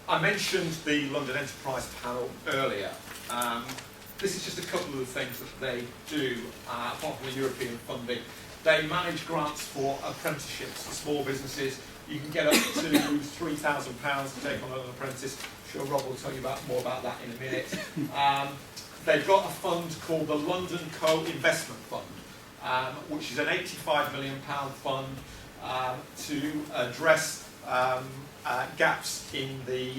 I mentioned the London Enterprise Panel earlier. This is just a couple of the things that they do, apart from the European funding. They manage grants for apprenticeships for small businesses. You can get up to £3,000 to take on an apprentice. I'm sure Rob will tell you more about that in a minute. They've got a fund called the London Co-Investment Fund, which is an £85 million fund to address gaps in the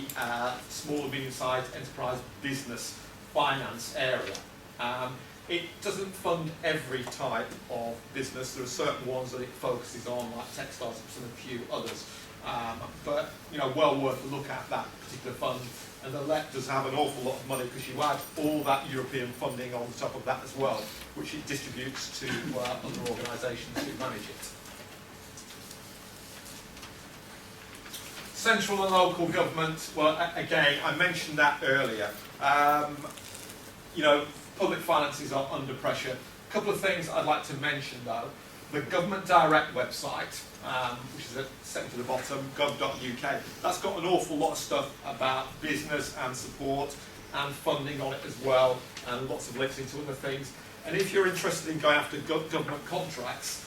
small and medium-sized enterprise business finance area. It doesn't fund every type of business. There are certain ones that it focuses on, like textiles and a few others. But well worth a look at that particular fund. And the LEP does have an awful lot of money because you add all that European funding on top of that as well, which it distributes to other organisations who manage it. Central and local government, well, again, I mentioned that earlier. Public finances are under pressure. A couple of things I'd like to mention, though. The Government Direct website, which is second to the bottom, gov.uk, that's got an awful lot of stuff about business and support and funding on it as well, and lots of links into other things. And if you're interested in going after government contracts,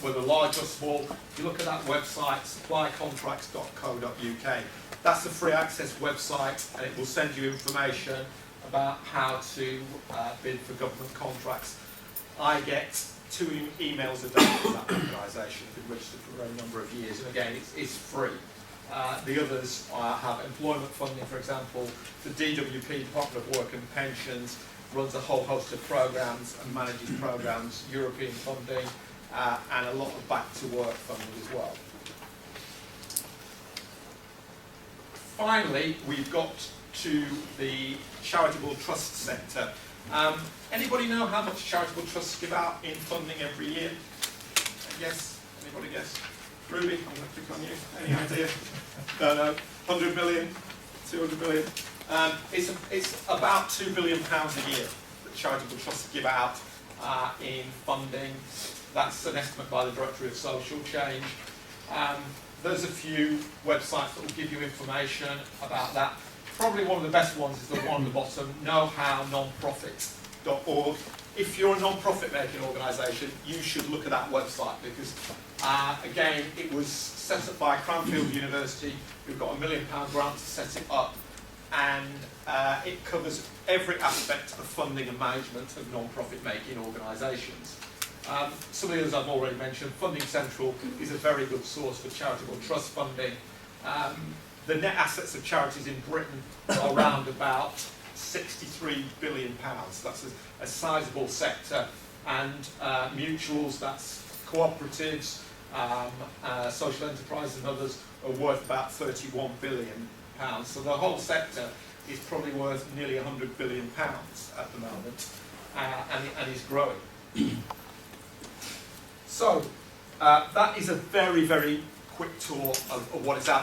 whether large or small, if you look at that website, supplycontracts.co.uk, that's a free access website, and it will send you information about how to bid for government contracts. I get 2 emails a day from that organisation. I've been registered for a number of years, and again, it's free. The others have employment funding, for example. The DWP, Department of Work and Pensions, runs a whole host of programmes and manages programmes, European funding, and a lot of back-to-work funding as well. Finally, we've got to the charitable trust sector. Anybody know how much charitable trusts give out in funding every year? Yes? Anybody guess? Ruby, I'm going to click on you. Any idea? No. 100 million? 200 million? It's about £2 billion a year that charitable trusts give out in funding. That's an estimate by the Directorate of Social Change. There's a few websites that will give you information about that. Probably one of the best ones is the one at the bottom, knowhownonprofit.org. If you're a non-profit making organisation, you should look at that website because, again, it was set up by Cranfield University, who've got £1 million grant to set it up, and it covers every aspect of funding and management of non-profit making organisations. Some of the others I've already mentioned. Funding Central is a very good source for charitable trust funding. The net assets of charities in Britain are around about £63 billion. That's a sizable sector. And mutuals, that's cooperatives, social enterprises and others are worth about £31 billion. So the whole sector is probably worth nearly £100 billion at the moment, and is growing. So that is a very, very quick tour of what is out